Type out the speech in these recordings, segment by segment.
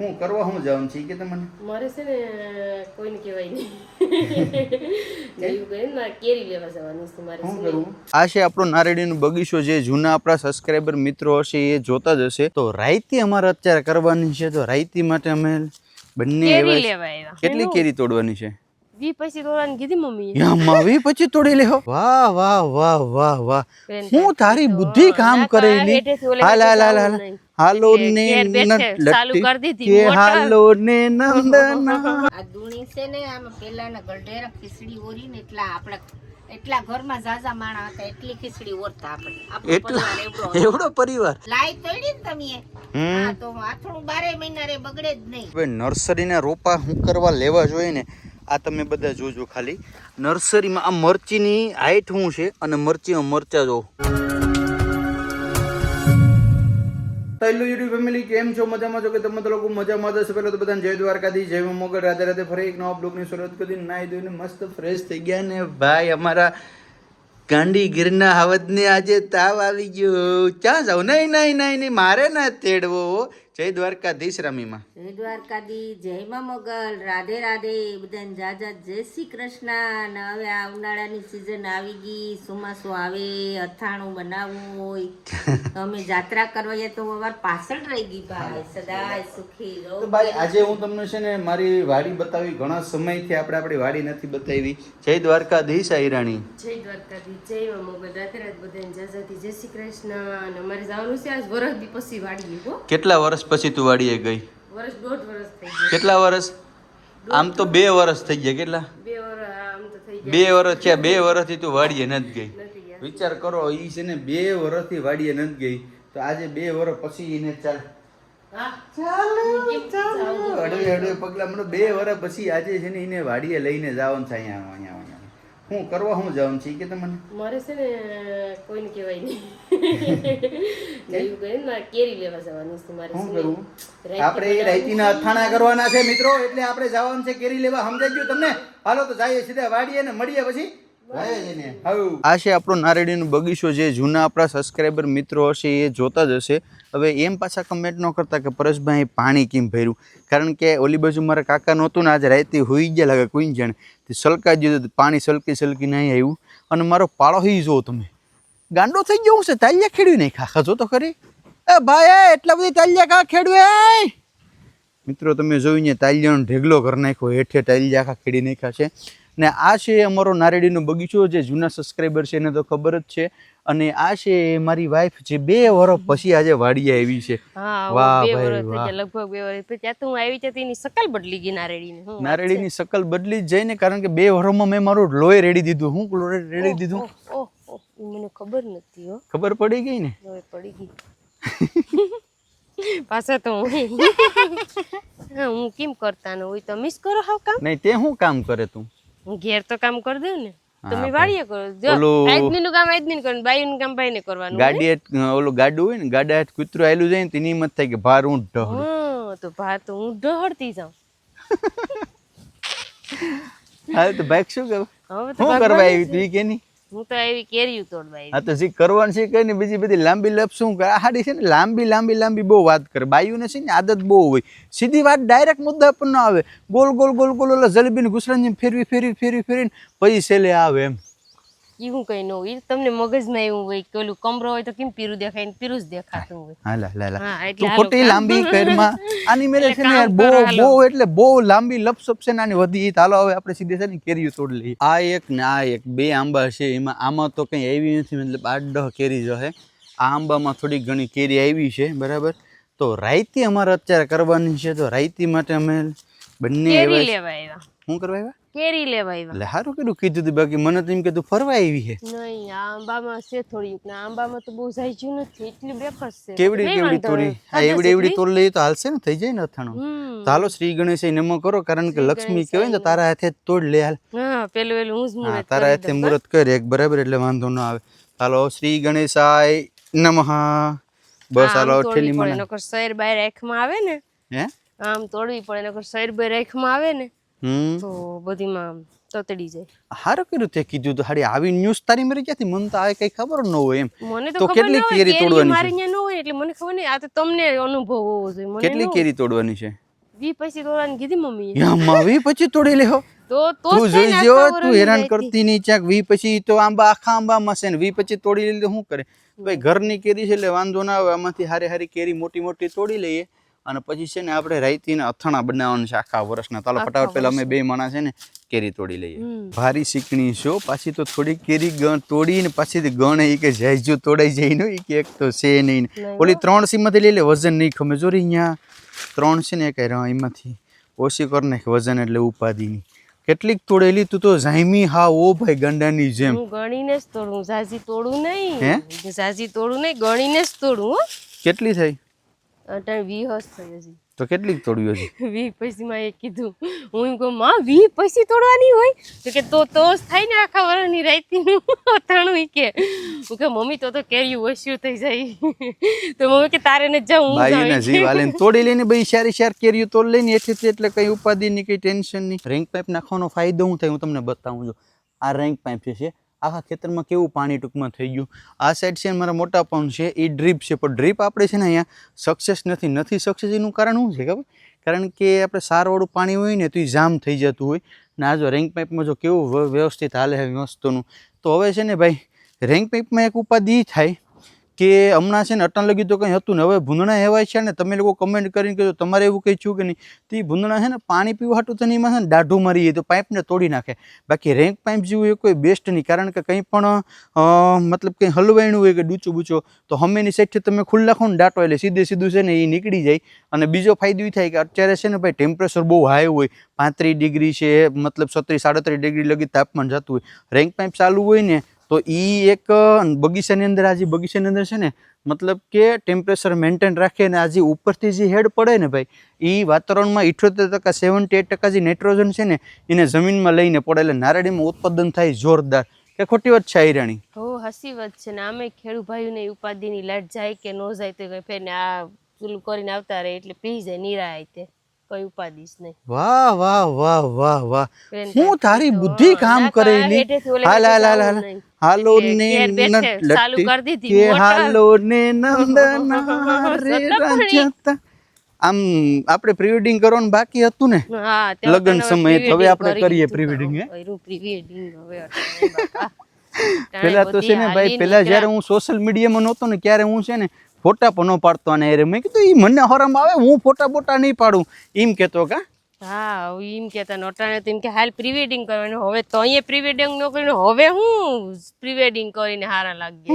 હું કરવા હું જાઉં છું કે તમને મારે છે ને કોઈને કહેવાય નહીં એવું કહે ને કેરી લેવા જવાનું છે મારે શું કરવું આ છે આપણો નારેડીનો બગીચો જે જૂના આપણા સબસ્ક્રાઇબર મિત્રો હશે એ જોતા જ હશે તો રાયતી અમારે અત્યારે કરવાની છે તો રાયતી માટે અમે બંને કેરી લેવા આવ્યા કેટલી કેરી તોડવાની છે વી પછી તોડવાની કીધી મમ્મીએ યામાં વી પછી તોડી લેહો વાહ વાહ વાહ વાહ વાહ હું તારી બુદ્ધિ કામ કરેલી હાલ હાલ હાલ હાલ હાલો ને ચાલુ કરી દીધી કે હાલો ને નંદન આ દુણી છે ને આમાં પેલાના ગઢેરા ખીચડી ઓરી ને એટલા ઘરમાં ઝાઝા માણા હતા એટલી ખીચડી ઓરતા આપણે એવડો પરિવાર લાઈ તોડી ને તમે હા તો આથણું 12 મહિના રે બગડે જ નહીં હવે નર્સરીના રોપા હું કરવા લેવા જોઈએ ને આ તમે બધા જોજો ખાલી નર્સરીમાં આ મરચીની હાઈટ શું છે અને મરચીમાં મરચા જો હેલો યુટ્યુબ ફેમિલી કેમ છો મજામાં છો કે તમે તો લોકો મજામાં જશો પહેલા તો બધાને જય દ્વારકાથી જય મોગલ રાધે રાધે ફરી એક નવા બ્લોગની શરૂઆત કરી નાહી ધોઈને મસ્ત ફ્રેશ થઈ ગયા ને ભાઈ અમારા ગાંડી ગીરના હવદને આજે તાવ આવી ગયો ક્યાં જાવ નહીં નહીં નહીં નહીં મારે ના તેડવો જય દ્વારકાધીશ રમીમાં જય દ્વારકાધી જય માં મોગલ રાધે રાધે બધાને જાજા જય શ્રી કૃષ્ણ ને હવે આ ઉનાળાની સિઝન આવી ગઈ ચોમાસું આવે અથાણું બનાવવું હોય તો અમે જાત્રા કરવા ગયા તો અમાર પાછળ રહી ગઈ ભાઈ સદાય સુખી રહો તો ભાઈ આજે હું તમને છે ને મારી વાડી બતાવી ઘણા સમયથી આપણી વાડી નથી બતાવી જય દ્વારકાધીશ આયરાણી જય દ્વારકાધીશ જય મોગલ રાતે રાત બધાને જાજાથી જય શ્રી કૃષ્ણ અને અમારે જવાનું છે આજ વરસ દી પછી વાડીએ હો કેટલા વર્ષ પછી તું વાડીએ ગઈ વર્ષ 1.5 વર્ષ થઈ ગયા કેટલા વર્ષ આમ તો 2 વર્ષ થઈ ગયા કેટલા 2 વર્ષ આમ તો થઈ 2 વર્ષ છે 2 વર્ષથી તું વાડીએ નથી ગઈ નથી ગયા વિચાર કરો ઈ છે ને 2 વર્ષથી વાડીએ નથી ગઈ તો આજે 2 વર્ષ પછી એને ચાલ હા હળવે હળવે પગલા મને 2 વર્ષ પછી આજે છે ને એને વાડીએ લઈને જવાનું છે અહીંયા હું કરવા હું જાઉં છું કે તમને મારે છે ને કોઈને કહેવાય નહીં એવું કહે ને કેરી લેવા જવાનું છે મારે શું કરવું આપણે રાયતીના અથાણા કરવાના છે મિત્રો એટલે આપણે જવાનું છે કેરી લેવા સમજાઈ ગયું તમને હાલો તો જઈએ સીધા વાડીએ ને મળીએ પછી આ છે આપણો નારેડીનો બગીચો જે જૂના આપણા સબસ્ક્રાઇબર મિત્રો હશે એ જોતા જ હશે હવે એમ પાછા કમેન્ટ ન કરતા કે પરેશભાઈ પાણી કેમ ભર્યું કારણ કે ઓલી બાજુ મારા કાકા નહોતું ને આજે રાતે હોઈ ગયા લાગે કોઈ જાણે તે સલકા દીધું પાણી સલકી નહીં આવ્યું અને મારો પાળો હી જો તમે ગાંડો થઈ ગયો છે તાલિયા ખેડવી નહીં ખાખા જો તો ખરી એ ભાઈ એટલા બધી તાલિયા કા ખેડવે મિત્રો તમે જોઈને તાલિયાનો ઢેગલો કરી નાખ્યો હેઠે તાલિયા આખા ખેડી નાખ્યા છે ને આ છે અમારો નારેડીનો બગીચો જે જૂના સબસ્ક્રાઇબર છે એને તો ખબર જ છે અને આ છે મારી વાઈફ જે 2 વર્ષ પછી આજે વાડીએ આવી છે વાહ ભાઈ વાહ લગભગ 2 વર્ષ પછી તો હું આવી હતી એની શકલ બદલી ગઈ નારેડીની શકલ બદલી જ જાય ને કારણ કે 2 વર્ષમાં મેં મારું લોહી રેડી દીધું હું લોહી રેડી દીધું ઓહ મને ખબર નથી હો ખબર પડી ગઈ ને હવે પડી ગઈ પાછા તો હું કેમ કરતા ન હોય તો મિસ કરો હાવ કામ નહીં તે શું કામ કરે તું હું ઘેર તો કામ કરી દઉં ને તમે વાડીએ કરો જો આદમીનું કામ આદમીને કરવાનું બાઈનું કામ બાઈને કરવાનું ગાડી ઓલું ગાડું હોય ને ગાડા હાથ કૂતરું આયલું જાય ને તેની હિંમત થાય કે ભાર હું ઢહડું તો ભાર તો હું ઢહડતી જાઉં હા તો બાઈક શું કર હવે તો શું કરવા આવી તું કે નહીં હું તો આવી કેરી તોડવા આવી હા તો શીખ કરવાનું છે કઈ ને બીજી બધી લાંબી લપ શું કરે આડી છે ને લાંબી બહુ વાત કરે બાયુને છે ને આદત બહુ હોય સીધી વાત ડાયરેક્ટ મુદ્દા પર ન આવે ગોલ ઓલા જલેબીને ઘૂસરાને ફેરવીને પછી છેલ્લે આવે એમ એવું કઈ ન હોય તમને મગજમાં એવું હોય કે ઓલું કમરો હોય તો કેમ પીરું દેખાય ને પીરું જ દેખાતું હોય હાલા તું ખોટી લાંબી કરમાં આની મેરે છે ને યાર બહુ એટલે બહુ લાંબી લપસપ છે ને આની વધી હાલો હવે આપણે સીધે છે ને કેરીઓ તોડ લઈએ આ એક ને આ એક 2 આંબા છે એમાં આમાં તો કઈ આવી નથી મતલબ 8-10 કેરી જો હે આ આંબામાં થોડી ઘણી કેરી આવી છે બરાબર તો રાયતી અમારે અત્યારે કરવાની છે તો રાયતી માટે અમે બંને કેરી લેવા આવ્યા શું કરવા આવ્યા કેરી લેવા આવ્યા એટલે સારું કેટલું કીધું હતું બાકી મને તો એમ કે તું ફરવા આવી છે નહીં આંબામાં છે થોડીક ને આંબામાં તો બહુ જાયજુ નથી એટલી બેકસ છે કેવડી તોડી આ એવડી તોડ લઈએ તો હાલશે ને થઈ જાય ને અથાણું તો હાલો શ્રી ગણેશ નમો કરો કારણ કે લક્ષ્મી કહેવાય ને તો તારા હાથે તોડ લે હાલ હા પેલું હું જ મુહૂર્ત તારા હાથે મુહૂર્ત કર એક બરાબર એટલે વાંધો ન આવે હાલો શ્રી ગણેશાય નમઃ બસ હાલો ઠેલી મને નકર શેર બહાર આંખમાં આવે ને હે આમ તોડવી પડે નકર શેર બહાર આંખમાં આવે ને તો બધીમાં તતડી જાય હારું કર્યું તે કીધું તો હાડી આવી ન્યૂઝ તારી મારી ક્યાંથી મને તો આવે કઈ ખબર ન હોય એમ મને તો કેટલી કેરી તોડવાની મારી અહીંયા ન હોય એટલે મને ખબર નહીં આ તો તમને અનુભવ હોવો જોઈએ મને કેટલી કેરી તોડવાની છે વી પછી તોડવાની કીધી મમ્મીએ. યામાં વી પછી તોડી લેહો. તો તું જ થાય ને જોઈજો, આખા તું વરસની હેરાન રાયતી. કરતી નહીં ચાક. વી પછી તો આખા આંબામાં છે ને વી પછી તોડી લીધે શું કરે ભાઈ? ઘરની કેરી છે એટલે વાંધો ના આવે. આમાંથી હારી હારી કેરી મોટી મોટી તોડી લઈએ અને પછી છે ને આપણે રાયતીના અથાણા બનાવવાનું છે આખા વર્ષના. ચાલો ફટાફટ પેલા અમે 2 માણસ છે ને કેરી તોડી લઈએ. ભારી શીખણી છો પાછી તો થોડી કેરી તોડી ને પાછી ગણ એ કે જાય જો તોડાઈ જાય ને એ કે એક તો છે નહીં. ઓલી 3 સીમાંથી લઈ લે, વજન નહીં ખમે. જો અહીંયા 3 છે ને કઈ એમાંથી ઓછી કર નાખ વજન એટલે ઉપાધિ નહીં. કેટલીક તોડેલી તું તો જાયમી હા ઓ ભાઈ ગંડાની જેમ. હું ગણીને જ તોડું, ઝાઝી તોડું નહીં. હે? ઝાઝી તોડું નહીં, ગણીને જ તોડું. હો કેટલી થઈ? અટાણે 20 થઈ હજી. તો કેટલીક તોડ્યું છે? 20 પછી માં એ કીધું. હું એમ કહું માં 20 પછી તોડવાની હોય તો કે તો જ થાય ને આખા વરસની રાયતીનું અથાણું. ઈ કે હું કે મમ્મી તો કેરીયું ઓછું થઈ જાય. તો મમ્મી કે તારે ને જાઉં, હું ભાઈઓને જાઉં. જીવ આલે તોડી લઈને ભાઈ શારી કેરીઓ તોડી લઈને એથી એટલે કઈ ઉપાધિ ની કઈ ટેન્શન નહીં. રેંક પાઇપ નાખવાનો ફાયદો શું થાય હું તમને બતાવું છું. આ રેંક પાઇપ છે, આખા ખેતરમાં કેવું પાણી ટૂંકમાં થઈ ગયું. આ સાઈડ છે મારા મોટા પંપ છે એ ડ્રીપ છે, પણ ડ્રીપ આપણે છે ને અહીંયા સક્સેસ નથી સક્સેસ. એનું કારણ શું છે ખબર? કારણ કે આપણે સારવાળું પાણી હોય ને તો એ જામ થઈ જતું હોય ને. આ જો રેંક પાઇપમાં જો કેવું વ્યવસ્થિત હાલે છે વસ્તુનું. તો હવે છે ને ભાઈ રેંક પાઇપમાં એક ઉપાધિ થાય કે હમણાં છે ને અટણ લગી તો કંઈ હતું ને હવે ભૂંદણા એવાય છે ને. તમે લોકો કમેન્ટ કરીને કહેજો તમારે એવું કંઈ છું કે નહીં. તો એ ભૂંદણા છે ને પાણી પીવા હાટું તો એમાં છે ને દાઢું મારી જાય તો પાઇપને તોડી નાખે. બાકી રેંક પાઇપ જેવું એ કોઈ બેસ્ટ નહીં. કારણ કે કંઈ પણ મતલબ કંઈ હલવાયણું હોય કે ડૂચું બૂચો તો હમેની સાઈડથી તમે ખુલ્લા ખો ને દાટો એટલે સીધું છે ને એ નીકળી જાય. અને બીજો ફાયદો એ થાય કે અત્યારે છે ને ભાઈ ટેમ્પરેચર બહુ હાઈ હોય, 35 ડિગ્રી છે, મતલબ 37-37 ડિગ્રી લગી તાપમાન જતું હોય. રેંક પાઇપ ચાલુ હોય ને તો એ એક બગીચાની અંદર આજે બગીચાની અંદર છે ને મતલબ કે ટેમ્પરેચર મેન્ટેન રાખે ને આજે ઉપરથી જે હેડ પડે ને ભાઈ એ વાતાવરણમાં 78% 78% જે નાઇટ્રોજન છે ને એને જમીનમાં લઈને પડે એટલે નારળીમાં ઉત્પાદન થાય જોરદાર. કે ખોટી વાત છે આયરાણી? હો હસી વાત છે ને. આમે ખેડૂત ભાઈઓને ઉપાધિની લાટ જાય કે ન જાય તો કઈ ફેર ને આ ચૂલું કરીને આવતા રહે એટલે પી જાય નિરાય તે કઈ ઉપાધિ જ નહીં. વાહ વાહ વાહ વાહ વાહ, હું તારી બુદ્ધિ કામ કરેલી. હાલ હાલ હાલ હાલ હાલો ને ચાલુ કરી દીધી કે હાલો ને નંદના રે રાંચતા. આમ આપણે પ્રી વેડિંગ કરવાનું બાકી હતું ને હા લગ્ન સમયે, હવે આપણે કરીએ પ્રી વેડિંગ. પ્રી વેડિંગ હવે બાપા. પેલા તો છે ને ભાઈ પેલા જયારે હું સોશિયલ મીડિયામાં નહોતો ને ત્યારે હું છે ને ફોટા પણ ન પાડતો. અને મેં કીધું એ મને હરામ આવે, હું ફોટા બોટા નહીં પાડું એમ કેતો. કા હા એમ કેતા નોટાને તો એમ કે હાલ પ્રી વેડિંગ કરવાનું. હવે તો અહીંયા પ્રી વેડિંગ ન કરીને હવે હું પ્રી વેડિંગ કરીને હારા લાગી.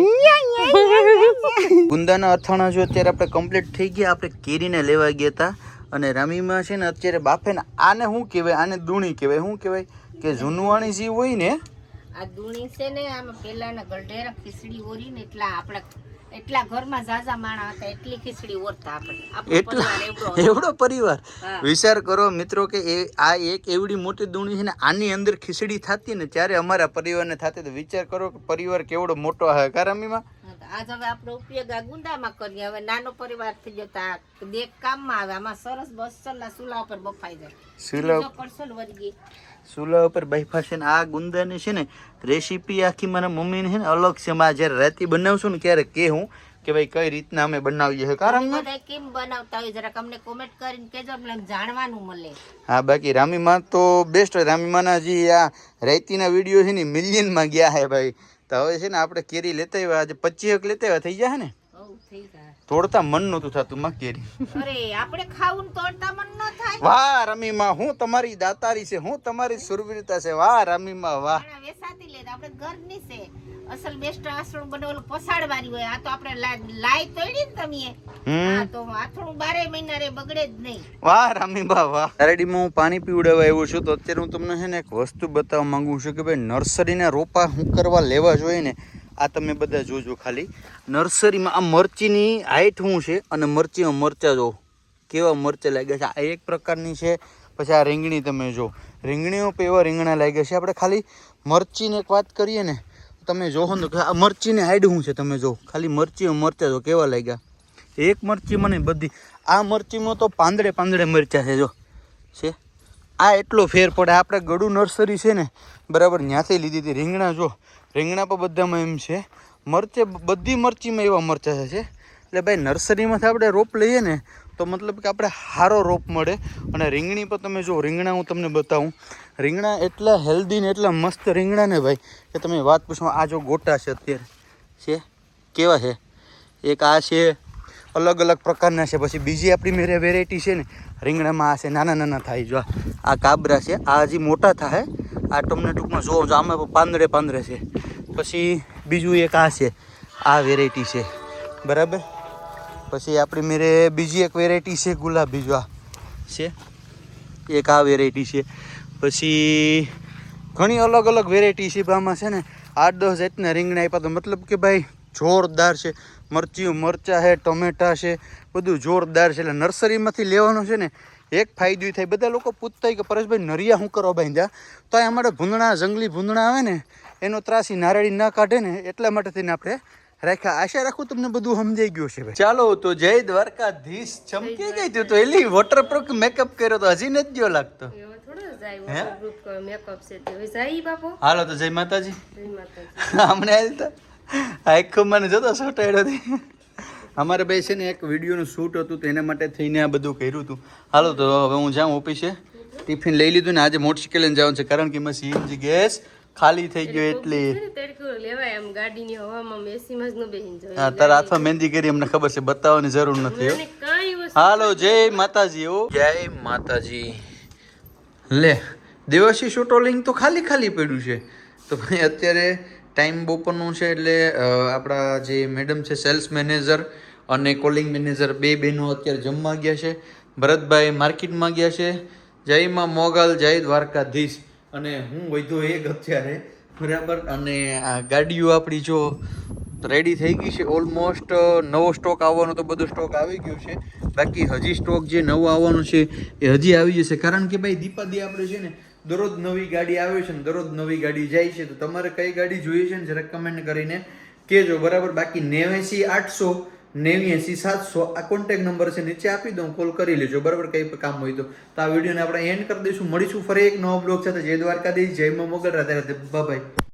ગુંદાના અથાણા જો અત્યારે આપણે કમ્પ્લીટ થઈ ગયા. આપણે કેરીને લેવા ગયા હતા અને રામીમાં છે ને અત્યારે બાફે ને આને શું કહેવાય? આને દૂણી કહેવાય. શું કહેવાય કે જૂનવાણી જે હોય ને આ દૂણી છે ને આમાં પેલાના ગઢેરા ખીચડી ઓરી ને એટલા ઘરમાં ઝાઝા માણા હતા એટલી ખીચડી ઓરતા આપણે. એવડો પરિવાર. વિચાર કરો મિત્રો કે આ એક એવડી મોટી દૂણી છે ને આની અંદર ખીચડી થતી ને ત્યારે અમારા પરિવારને થતી. તો વિચાર કરો કે પરિવાર કેવડો મોટો હે. કારમીમાં આજ હવે આપણે ઉપયોગ આ ગુંદામાં કરીએ. હવે નાનો પરિવાર થઈ જતા દેખ કામમાં આવે. આમાં સરસ બસલા સુલા ઉપર બફાઈ જાય. સુલા ઉપર બાઈફા છે ને આ ગુંદાની છે ને રેસીપી આખી મારા મમ્મીને છે ને અલગ છે. માં જ્યારે રાતે બનાવશું ને ક્યારે કે હું કે ભાઈ કઈ રીતના અમે બનાવીએ છીએ. કારણ બધા કેમ બનાવતા હોય જરાક અમને કોમેન્ટ કરીને કહેજો, અમને જાણવાનું મળે. હા બાકી રામીમાં તો બેસ્ટ હોય. રામીમાંના જે આ રાયતીના વિડીયો છે ને મિલિયનમાં ગયા હે ભાઈ. તો હવે છે ને આપણે કેરી લેતા આવ્યા. આજે 25 લેતા આવ્યા થઈ જાય ને. તોડતા મન નહોતું થતું માં કેરી. અરે આપણે ખાવું તોડતા મન ન થાય. વાહ રમીમાં, હું તમારી દાતારી છે, હું તમારી સુરવીરતા છે. વાહ રમીમાં વાહ. વેસાતી લે આપણે ઘરની છે. અસલ બેસ્ટ આસણું બનાવેલું પસાડવાની હોય. આ તો આપણે લાઈ તોડી ને તમે. હા તો આથણું 12 મહિના રે બગડે જ નહીં. વાહ રમીબા વાહ. નારડીમાં હું પાણી પીવડાવવા આવ્યો છું. તો અત્યારે હું તમને છે ને એક વસ્તુ બતાવવા માંગુ છું કે ભાઈ નર્સરીના રોપા હું કરવા લેવા જોઈએ ને. આ તમે બધા જોજો ખાલી નર્સરીમાં આ મરચીની હાઈટ શું છે અને મરચીમાં મરચાં જો કેવા મરચાં લાગ્યા છે. આ એક પ્રકારની છે. પછી આ રીંગણી તમે જો, રીંગણીઓ પણ એવા રીંગણા લાગ્યા છે. આપણે ખાલી મરચીની એક વાત કરીએ ને તમે જોવો ને કે આ મરચીની હાઈટ શું છે તમે જો ખાલી મરચીમાં મરચાં જો કેવા લાગ્યા. એક મરચી મને બધી આ મરચીમાં તો પાંદડે મરચાં છે જો છે. આ એટલો ફેર પડે. આપણે ગળું નર્સરી છે ને બરાબર ત્યાંથી લીધી હતી. રીંગણા જો રીંગણા પણ બધામાં એમ છે. મરચે બધી મરચીમાં એવા મરચાં છે. એટલે ભાઈ નર્સરીમાંથી આપણે રોપ લઈએ ને તો મતલબ કે આપણે સારો રોપ મળે. અને રીંગણી પર તમે જો રીંગણા હું તમને બતાવું, રીંગણા એટલા હેલ્ધી ને એટલા મસ્ત રીંગણા ને ભાઈ કે તમે વાત પૂછો. આ જો ગોટા છે અત્યારે છે કેવા છે, એક આ છે અલગ અલગ પ્રકારના છે. પછી બીજી આપણી મેરે વેરાયટી છે ને રીંગણામાં આ છે નાના નાના થાય. જો આ કાબરા છે, આ હજી મોટા થાય. આ તમને ટૂંકમાં જો આમાં પાંદડે પાંદડે છે. પછી બીજું એક આ છે, આ વેરાયટી છે બરાબર. પછી આપણી મેરે બીજી એક વેરાયટી છે ગુલાબી, જો આ છે એક આ વેરાયટી છે. પછી ઘણી અલગ અલગ વેરાયટી છે. આમાં છે ને 8-10 જાતના રીંગણા આપ્યા. તો મતલબ કે ભાઈ જોરદાર છે. મરચાં છે, ટમેટા છે, બધું જોરદાર છે. એટલે નર્સરીમાંથી લેવાનું છે ને એક ફાયદો થાય. બધા લોકો પૂછતા હોય કે પરેશભાઈ નરિયા શું કરવા બાંધ્યા, તો આ અમારે ભૂંદણા, જંગલી ભૂંદણા આવે ને એનો ત્રાસી નારળી ના કાઢે ને એટલા માટે થઈને આપણે રાખ્યા. આશા રાખું તમને બધું સમજાઈ ગયું છે ભાઈ. ચાલો તો જય દ્વારકાધીશ. ચમકી ગઈ તું તો એલી વોટરપ્રૂફ મેકઅપ કર્યો તો હજી નથી જો લાગતો. હાલો તો જય માતાજી. હમણે હાલતા આખું મને જોતો સોટાડ્યો. અમારે ભાઈ છે ને એક વિડીયોનું શૂટ હતું તો એના માટે થઈને આ બધું કર્યું હતું. હાલો તો હવે હું જાઉં ઓફિસે. ટિફિન લઈ લીધું ને આજે મોટરસાઇકલ લઈને જવાનું છે કારણ કે એમાં સીએનજી ગેસ ખાલી થઈ ગયો એટલે. હા તારા હાથમાં મહેંદી કરી અમને ખબર છે, બતાવવાની જરૂર નથી. હાલો જય માતાજી. ઓ જય માતાજી. લે દેવાશી શોટોલિંગ તો ખાલી ખાલી પડ્યું છે. તો ભાઈ અત્યારે ટાઈમ બપોરનું છે એટલે આપણા જે મેડમ છે સેલ્સ મેનેજર અને કોલિંગ મેનેજર બે બહેનો અત્યારે જમવા ગયા છે. ભરતભાઈ માર્કેટમાં ગયા છે. જય માં મોગલ, જય દ્વારકાધીશ. અને હું વધ્યો એક અત્યારે બરાબર. અને આ ગાડીઓ આપણી જો રેડી થઈ ગઈ છે ઓલમોસ્ટ. નવો સ્ટોક આવવાનો તો બધો સ્ટોક આવી ગયો છે. બાકી હજી સ્ટોક જે નવો આવવાનો છે એ હજી આવી જશે. કારણ કે ભાઈ દીપાદી આપણે છે ને દરરોજ નવી ગાડી આવે છે ને દરરોજ નવી ગાડી જાય છે. તો તમારે કઈ ગાડી જોઈએ છે ને જરાક કમેન્ટ કરીને કહેજો બરાબર. બાકી 89 800 89 700 આ કોન્ટેક્ટ નંબર છે નીચે આપી દઉં, કોલ કરી લેજો બરાબર. કંઈ પણ કામ હોય તો આ વિડીયોને આપણે એન્ડ કરી દઈશું. મળીશું ફરી એક નવો બ્લોગ સાથે. જય દ્વારકાધીશ, જય માં મોગલ, રાધે રાધે, બાય.